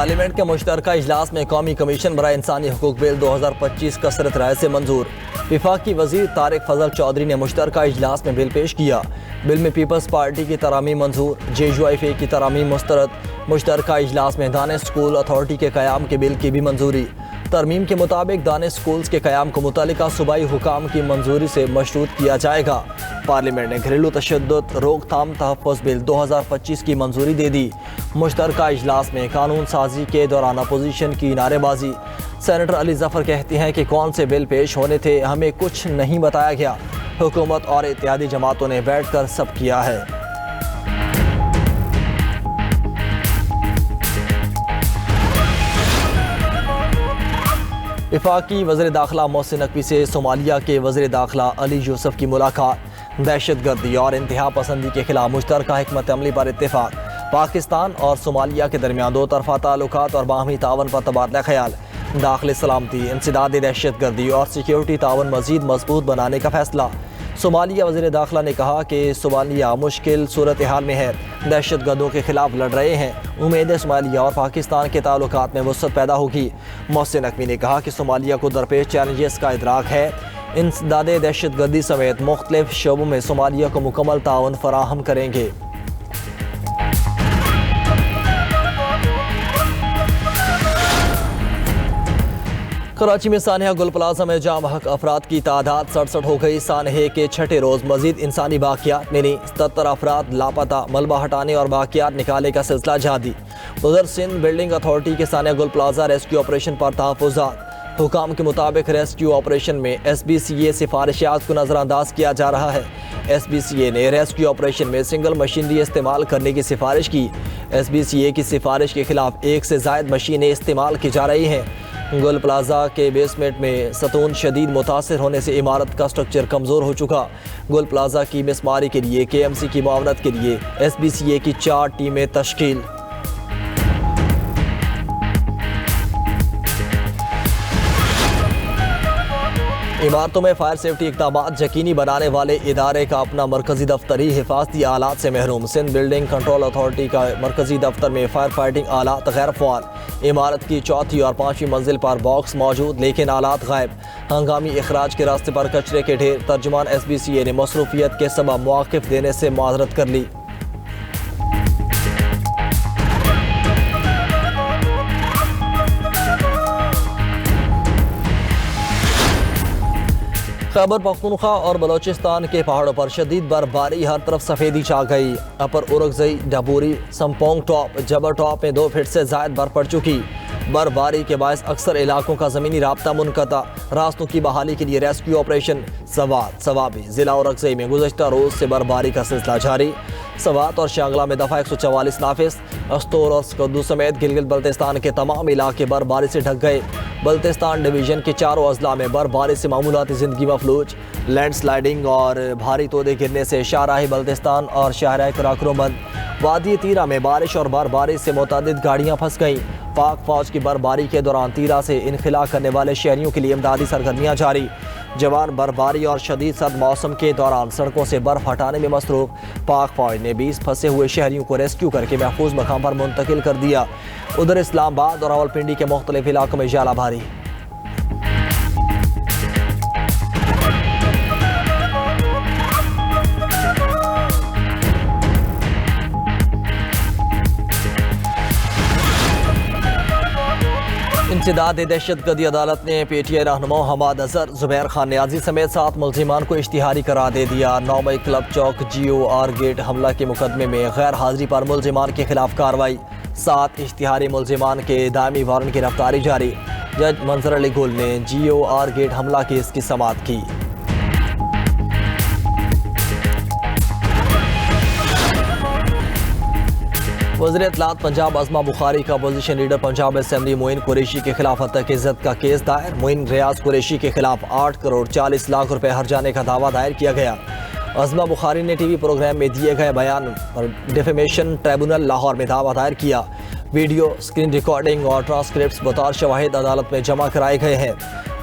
Parliament के मुश्तरका इजलास में कौमी कमीशन बराए इंसानी हकूक बिल 2025 कसरत राय से मंजूर। विफाकी वजीर तारिक फजल चौधरी ने मुश्तरका इजलास में बिल पेश किया। बिल में पीपल्स पार्टी की तरामीम मंजूर, JUIFA की तरामीम मुस्तरद। मुश्तरका इजलास में दानिश स्कूल अथॉरिटी के क़याम के बिल की भी मंजूरी। तरमीम के मुताबिक दानिश स्कूल्स के क़याम को मुतल्लिका सूबाई हुकाम की मंजूरी से मशरूत किया जाएगा। पार्लियामेंट ने घरेलू तशद्दुद रोकथाम तहफ़्फ़ुज़ बिल 2025 की मंजूरी दे दी। मुश्तरका इजलास में कानून साजी के दौरान अपोजिशन की नारेबाजी। सेनेटर अली जफ़र कहते हैं कि कौन से बिल पेश होने थे, हमें कुछ नहीं बताया गया। हुकूमत और इत्तेहादी जमातों ने बैठ कर सब किया है। वफाकी वज़ीर दाखिला मोहसिन नकवी से सोमालिया के वज़ीर दाखिला अली यूसुफ की मुलाकात। दहशत गर्दी और इंतहा पसंदी के खिलाफ मुश्तरका हिकमत अमली पर इत्तेफाक। पाकिस्तान और सोमालिया के दरमियान दो तरफ़ा ताल्लुकात और बाहमी तावन पर तबादला ख्याल। दाखिली सलामती, इंसदाद दहशत गर्दी और सिक्योरिटी तावन मज़ीद मजबूत बनाने का फैसला। सोमालिया वज़ीर दाखिला ने कहा कि सोमालिया मुश्किल सूरत हाल में है, दहशत गर्दों के खिलाफ लड़ रहे हैं। उम्मीद है सोमालिया और पाकिस्तान के ताल्लुकात में वसअत पैदा होगी। मोहसिन नकवी ने कहा कि सोमालिया को दरपेश चैलेंजेस का इदराक है। इंसदाद दहशत गर्दी समेत मुख्तलिफ शोबों में सोमालिया को मुकम्मल ताउन फराहम करेंगे। कराची में सानहा गुल प्लाजा में जाम हक अफराद की तादाद 67 हो गई। सानहे के छठे रोज़ मजीद इंसानी बाकियात मिली। 77 अफराद लापता। मलबा हटाने और बाकियात निकाले का सिलसिला जारी। उधर सिंध बिल्डिंग अथॉरिटी के सानहा गुल प्लाजा रेस्क्यू ऑपरेशन पर तहफ़्फ़ुज़ात। हुकाम के मुताबिक रेस्क्यू ऑपरेशन में SBCA सिफारिशात को नज़रअंदाज किया जा रहा है। SBCA ने रेस्क्यू ऑपरेशन में सिंगल मशीनरी इस्तेमाल करने की सिफारिश की। SBCA की सिफारिश के खिलाफ एक से ज़ायद मशीनें इस्तेमाल की जा रही हैं। गुल प्लाजा के बेसमेंट में सतून शदीद मुतासिर होने से इमारत का स्ट्रक्चर कमज़ोर हो चुका। गुल प्लाजा की मिसमारी के लिए KMC की मुआवनत के लिए SBCA की 4 टीमें तश्कील। इमारतों में फायर सेफ्टी इक़दामात यकीनी बनाने वाले इदारे का अपना मरकजी दफ्तरी हिफाजती आलात से महरूम। सिंध बिल्डिंग कंट्रोल अथॉरिटी का मरकजी दफ्तर में फायर फाइटिंग आलात गैर फ़ाल। इमारत की चौथी और पाँचवीं मंजिल पर बॉक्स मौजूद लेकिन आलात गायब। हंगामी अखराज के रास्ते पर कचरे के ढेर। तर्जुमान SBCA ने मसरूफियत के सबब मौक़िफ़ देने से माज़रत कर ली। खैबर पख्तूनख्वा और बलोचिस्तान के पहाड़ों पर शदीद बर्फबारी, हर तरफ सफ़ेदी छा गई। अपर उरगजई, डबूरी, संपोंग टॉप, जबर टॉप में 2 फीट से ज़ायद बर्फ पड़ चुकी। बर्फबारी के बायस अक्सर इलाकों का ज़मीनी राब्ता मुनक़ता। रास्तों की बहाली के लिए रेस्क्यू ऑपरेशन। सवाबी ज़िला उरगजई में गुज़श्ता रोज़ से बर्फबारी का सिलसिला जारी। सवात और शांगला में दफ़ा 144 नाफिस। अस्तोर और स्कद्दू समेत गिलगित बल्तिस्तान के तमाम इलाके बर्फबारी से ढक गए। बल्तिस्तान डिवीज़न के चारों अजला में बर्फबारी से मामूलाती ज़िंदगी मफलूज। लैंडस्लाइडिंग और भारी तोदे गिरने से शाहराही बल्तिस्तान और शाहराह कराकरो बंद। वादी तीरा में बारिश और बर्फबारी से मुतअद्दिद गाड़ियाँ फंस गईं। पाक फौज की बर्फबारी के दौरान तीरा से इनखिला करने वाले शहरियों के लिए इमदादी सरगर्मियाँ जारी। जवान बर्फबारी और शदीद सर्द मौसम के दौरान सड़कों से बर्फ हटाने में मसरूफ। पाक फौज ने 20 फंसे हुए शहरियों को रेस्क्यू करके महफूज मकाम पर मुंतकिल कर दिया। उधर इस्लामाबाद और रावलपिंडी के मुख्तलिफ इलाकों में जाला भारी। इंसदाद दहशत गर्दी अदालत ने PTI रहनुमा हमाद अजहर, ज़ुबैर खान नियाज़ी समेत 7 मुल्ज़िमान को इश्तिहारी करार दे दिया। 9 मई क्लब चौक GOR गेट हमला के मुकदमे में गैर हाजिरी पर मुल्ज़िमान के खिलाफ कार्रवाई। 7 इश्तिहारी मुल्ज़िमान के दायमी वारंट की गिरफ्तारी जारी। जज मंजर अली गुल ने GOR गेट हमला केस की समाअत की। वज़ीर इत्तलात पंजाब अज़मा बुखारी का opposition leader Punjab assembly Moin Qureshi के खिलाफ हत्या इज़्ज़त का केस दायर। मोइन रियाज कुरैशी के खिलाफ 8 करोड़ 40 लाख रुपए हर्जाने का दावा दायर किया गया। अज़मा बुखारी ने TV प्रोग्राम में दिए गए बयान पर डिफेमेशन ट्रिब्यूनल लाहौर में दावा दायर किया। वीडियो, स्क्रीन रिकॉर्डिंग और ट्रांसक्रिप्ट्स बतौर शवाहिद अदालत में जमा कराए गए हैं।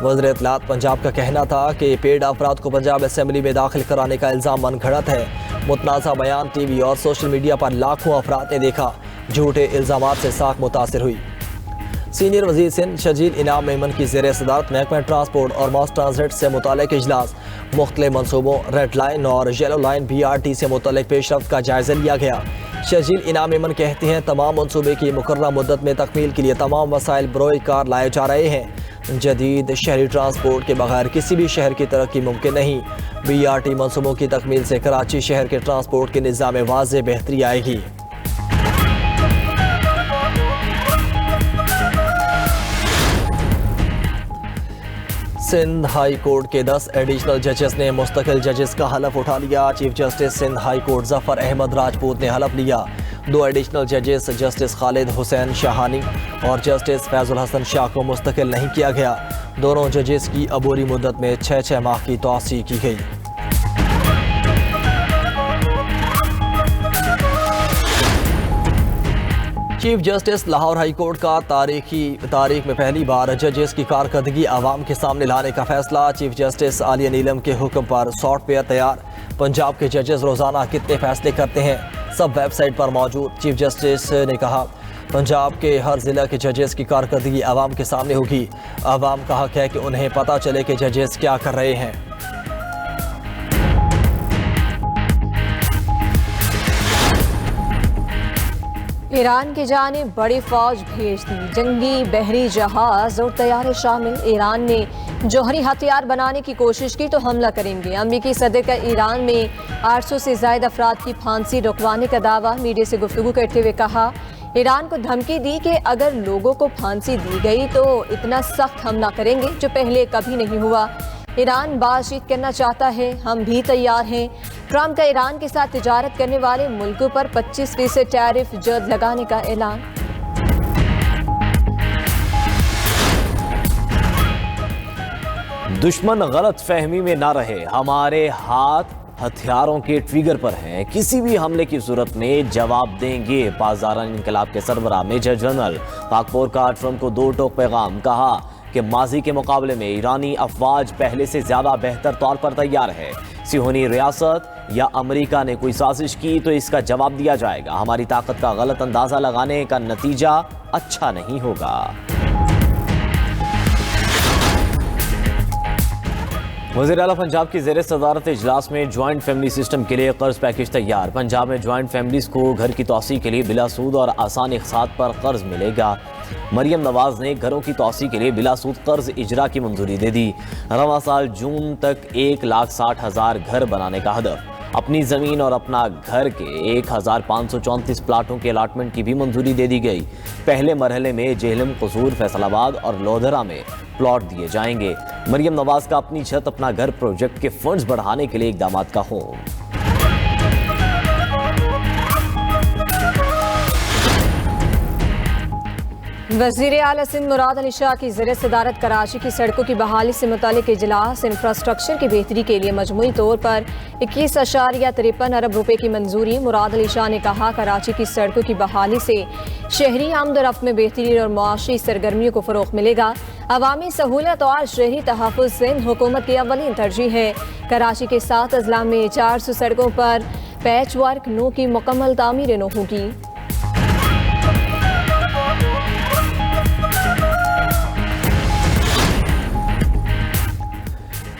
वज़ीर इत्तलात पंजाब का कहना था कि पेड अफराद को पंजाब असेंबली में दाखिल कराने का इल्ज़ाम मनगढ़ंत है। मुतनाज़ा बयान TV और सोशल मीडिया पर लाखों अफराद ने देखा। झूठे इल्ज़ामात से साख मुतासिर हुई। सीनियर वजीर सिंध शजील इनाम मेमन की ज़ेर सदारत महकमा ट्रांसपोर्ट और मास ट्रांजिट से मुतालिक इजलास, मुख्तलिफ मनसूबों रेड लाइन और येलो लाइन BRT से मुतालिक पेशरफ्त का जायज़ा लिया गया। शजील इनाम मेमन कहते हैं तमाम मनसूबे की मुकर्रर मुद्दत में तकमील के लिए तमाम वसाइल बरोए कार लाए जा रहे हैं। जदीद शहरी ट्रांसपोर्ट के बगैर किसी भी शहर की तरक्की मुमकिन नहीं। BRT मनसूबों की तकमील से कराची शहर के ट्रांसपोर्ट के निज़ाम वाज़े बेहतरी आएगी। सिंध हाई कोर्ट के 10 एडिशनल जजेस ने मुस्तकिल जजेस का हलफ उठा लिया। Chief justice Sindh high court Zafar Ahmed Rajput ने हलफ लिया। 2 एडिशनल जजेस जस्टिस खालिद हुसैन शाहानी और जस्टिस फैजुल हसन शाह को मुस्तकिल नहीं किया गया। दोनों जजेस की अबूरी मुद्दत में 6 माह की तौसीह की गई। Chief justice Lahore high court का तारीख में पहली बार जजेस की कारकर्दगी आवाम के सामने लाने का फैसला। चीफ जस्टिस आलिया नीलम के हुक्म पर सॉफ्टवेयर तैयार। पंजाब के जजेस रोज़ाना कितने फैसले करते हैं, सब वेबसाइट पर मौजूद। चीफ जस्टिस ने कहा पंजाब के हर ज़िला के जजेस की कारकर्दगी आवाम के सामने होगी। आवाम का हक है कि उन्हें पता चले कि जजेस क्या कर रहे हैं। ईरान की जानिब बड़ी फौज भेज दी। जंगी बहरी जहाज और तैयारे शामिल। ईरान ने जौहरी हथियार बनाने की कोशिश की तो हमला करेंगे। अमेरिकी सदर का ईरान में 800 से ज़ायद अफराद की फांसी रुकवाने का दावा। मीडिया से गुफ्तगू करते हुए कहा ईरान को धमकी दी कि अगर लोगों को फांसी दी गई तो इतना सख्त हमला करेंगे जो पहले कभी नहीं हुआ। ईरान बातचीत करना चाहता है, हम भी तैयार हैं। ट्रंप का ईरान के साथ तिजारत करने वाले मुल्कों पर 25% टैरिफ जल्द लगाने का ऐलान। दुश्मन गलत फहमी में ना रहे, हमारे हाथ हथियारों के ट्रिगर पर हैं, किसी भी हमले की सूरत में जवाब देंगे। पासदारान इनकलाब के सरबराह मेजर जनरल पाकपोर का ट्रंप को 2 टोक पैगाम। कहा कि माजी के मुकाबले में ईरानी अफवाज पहले से ज्यादा बेहतर तौर पर तैयार है। सिहोनी रियासत या अमेरिका ने कोई साजिश की तो इसका जवाब दिया जाएगा। हमारी ताकत का गलत अंदाजा लगाने का नतीजा अच्छा नहीं होगा। वज़ीर आला पंजाब की ज़ेर सदारत इजलास में ज्वाइंट फैमिली सिस्टम के लिए कर्ज पैकेज तैयार। पंजाब में ज्वाइंट फैमिलीज को घर की तौसीह के लिए बिला सूद और आसान इक़सात पर कर्ज मिलेगा। मरियम नवाज ने घरों की तौसीह के लिए बिला सूद कर्ज इजरा की मंजूरी दे दी। रवां साल जून तक 1,60,000 घर बनाने का हदफ। अपनी ज़मीन और अपना घर के 1,534 प्लाटों के अलाटमेंट की भी मंजूरी दे दी गई। पहले मरहले में जेहलम, कसूर, फैसलाबाद और लोधरा में प्लॉट दिए जाएंगे। मरियम नवाज का अपनी छत अपना घर प्रोजेक्ट के फंड्स बढ़ाने के लिए इकदामात का खून। वज़ीर आला सिंध मुराद अली शाह की ज़ेर सदारत कराची की सड़कों की बहाली से मुतालिक इजलास। इंफ्रास्ट्रक्चर की बेहतरी के लिए मजमूई तौर पर 21.53 अरब रुपए की मंजूरी। मुराद अली शाह ने कहा कराची की सड़कों की बहाली से शहरी आमदोरफ्त में बेहतरी और मुआशी सरगर्मियों को फ़रोग़ मिलेगा। अवामी सहूलत और शहरी तहफ़्फ़ुज़ सिंध हुकूमत की अव्वलीन तरजीह है। कराची के 7 अजला में 400 सड़कों पर पैच वर्क नो की मुकम्मल तामीर नो होगी।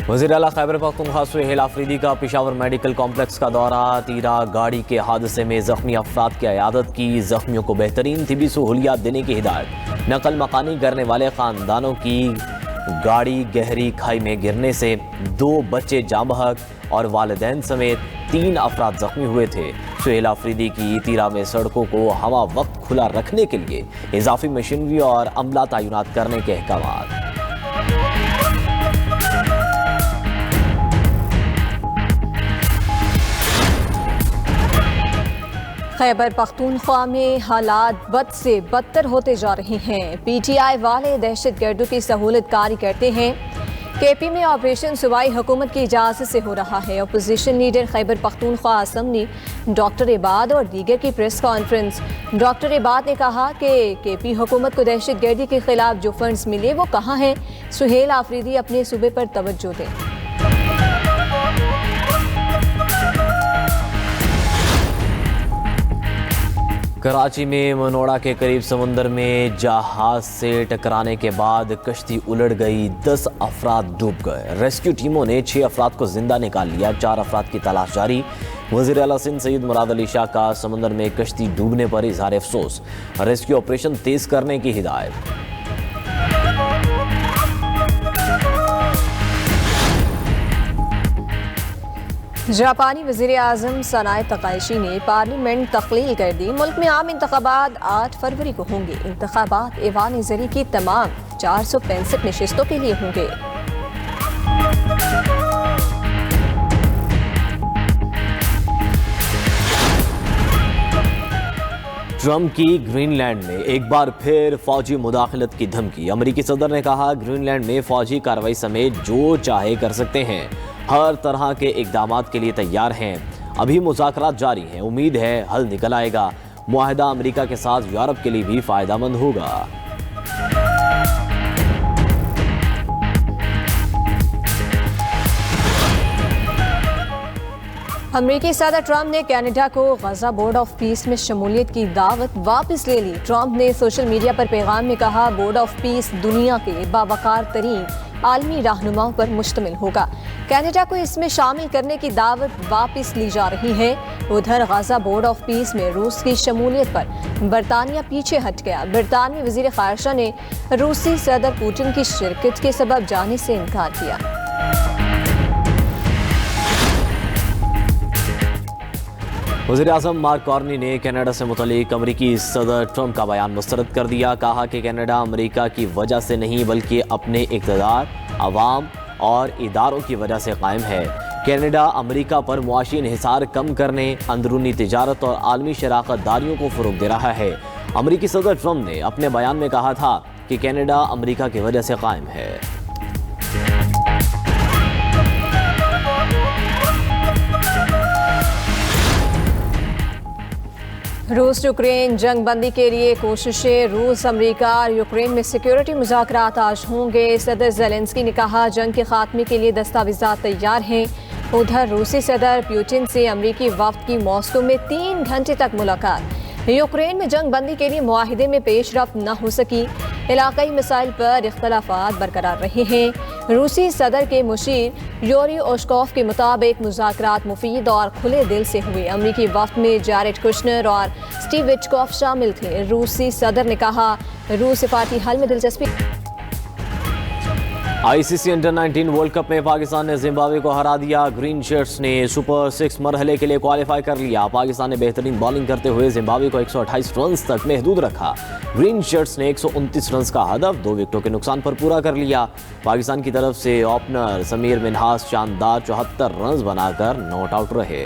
वज़ीर आला खैबर पख्तूनख्वा सुहेल आफरीदी का पेशावर मेडिकल कॉम्प्लेक्स का दौरा। तीरा गाड़ी के हादसे में ज़ख्मी अफराद की अयादत की। ज़ख्मियों को बेहतरीन तिबी सहूलियात देने की हिदायत। नकल मकानी करने वाले ख़ानदानों की गाड़ी गहरी खाई में गिरने से 2 बच्चे जाँ बहक और वालिदैन समेत 3 अफराद ज़ख्मी हुए थे। सुहेल आफरीदी की तीरा में सड़कों को हमा वक्त खुला रखने के लिए इजाफी मशीनरी और अमला तैनात करने के अहकाम। खैबर पख्तूनख्वा में हालात बद से बदतर होते जा रहे हैं। PTI वाले दहशतगर्दों की सहूलत कारी करते हैं। KP में ऑपरेशन सूबाई हुकूमत की इजाज़त से हो रहा है। Opposition leader Khyber Pakhtunkhwa assembly doctor Ibad और दीगर की प्रेस कॉन्फ्रेंस। डॉक्टर इबाद ने कहा कि KP हुकूमत को दहशतगर्दी के खिलाफ जो फंड्स मिले वो कहाँ हैं। सुहेल आफरीदी अपने सूबे पर तवज्जो दें। कराची में मनोड़ा के करीब समुंदर में जहाज से टकराने के बाद कश्ती उलट गई, 10 अफराद डूब गए। रेस्क्यू टीमों ने 6 अफराद को जिंदा निकाल लिया, 4 अफराद की तलाश जारी। वज़ीर आला सिंध सईद मुराद अली शाह का समुंदर में कश्ती डूबने पर इजहार अफसोस, रेस्क्यू ऑपरेशन तेज करने की हिदायत। जापानी वज़ीर आज़म सनाए तकाइशी ने पार्लियामेंट तख्लील कर दी। मुल्क में आम इंतखाबात 8 फरवरी को होंगे। इंतखाबात ऐवान ज़री की तमाम 465 नशिस्तों के लिए होंगे। ट्रंप की ग्रीनलैंड में एक बार फिर फौजी मुदाखलत की धमकी। अमेरिकी सदर ने कहा, ग्रीनलैंड में फौजी कार्रवाई समेत जो चाहे कर सकते हैं, हर तरह के इक़दामात के लिए तैयार हैं। अभी मुज़ाकरात जारी हैं, उम्मीद है हल निकल आएगा। मुआहदा अमेरिका के साथ यूरोप के लिए भी फ़ायदेमंद होगा। अमेरिकी सदर ट्रंप ने कनाडा को गजा बोर्ड ऑफ पीस में शमूलियत की दावत वापस ले ली। ट्रंप ने सोशल मीडिया पर पैगाम में कहा, बोर्ड ऑफ पीस दुनिया के बावकार तरीन आलमी रहनुमाओं पर मुश्तमिल होगा। कनाडा को इसमें शामिल करने की दावत वापस ली जा रही है। उधर गजा बोर्ड ऑफ पीस में रूस की शमूलियत पर बरतानिया पीछे हट गया। बरतानवी वज़ीर ख़ारिजा ने रूसी सदर पुतिन की शिरकत के सबब जाने से इनकार किया। वज़ीर आज़म मार्क कार्नी ने कनाडा से मुतल्लिक अमरीकी सदर ट्रंप का बयान मुस्तरद कर दिया। कहा कि कनाडा अमरीका की वजह से नहीं बल्कि अपने इक़्तिदार, अवाम और इदारों की वजह से कायम है। कनाडा अमरीका पर मुआशी इन्हिसार कम करने, अंदरूनी तिजारत और आलमी शराकत दारियों को फ़रोग़ दे रहा है। अमरीकी सदर ट्रंप ने अपने बयान में कहा था कि कनाडा अमरीका की वजह से कायम है। रूस यूक्रेन जंग बंदी के लिए कोशिशें। रूस, अमेरिका और यूक्रेन में सिक्योरिटी मुज़ाकरात आज होंगे। सदर ज़ेलेंस्की ने कहा, जंग के खात्मे के लिए दस्तावेज़ात तैयार हैं। उधर रूसी सदर पुतिन से अमेरिकी वफ़द की मॉस्को में 3 घंटे तक मुलाकात। यूक्रेन में जंग बंदी के लिए मुआहिदे में पेशरफ्त न हो सकी। इलाकाई मसाइल पर इख्तलाफात बरकरार रहे हैं। रूसी सदर के मुशीर यूरी ओशकोफ के मुताबिक मुज़ाकरात मुफीद और खुले दिल से हुए। अमरीकी वफ़द में जारेड कुशनर और स्टीव विटकॉफ शामिल थे। रूसी सदर ने कहा, रूस सिफारती हल में दिलचस्पी। आईसीसी अंडर-19 वर्ल्ड कप में पाकिस्तान ने जिम्बाब्वे को हरा दिया। ग्रीन शर्ट्स ने सुपर 6 मरहले के लिए क्वालिफाई कर लिया। पाकिस्तान ने बेहतरीन बॉलिंग करते हुए जिम्बाब्वे को 128 रन तक महदूद रखा। ग्रीन शर्ट्स ने 129 रन का हदफ 2 विकेटों के नुकसान पर पूरा कर लिया। पाकिस्तान की तरफ से ओपनर समीर मिन्हास शानदार 74 रन बनाकर नॉट आउट रहे।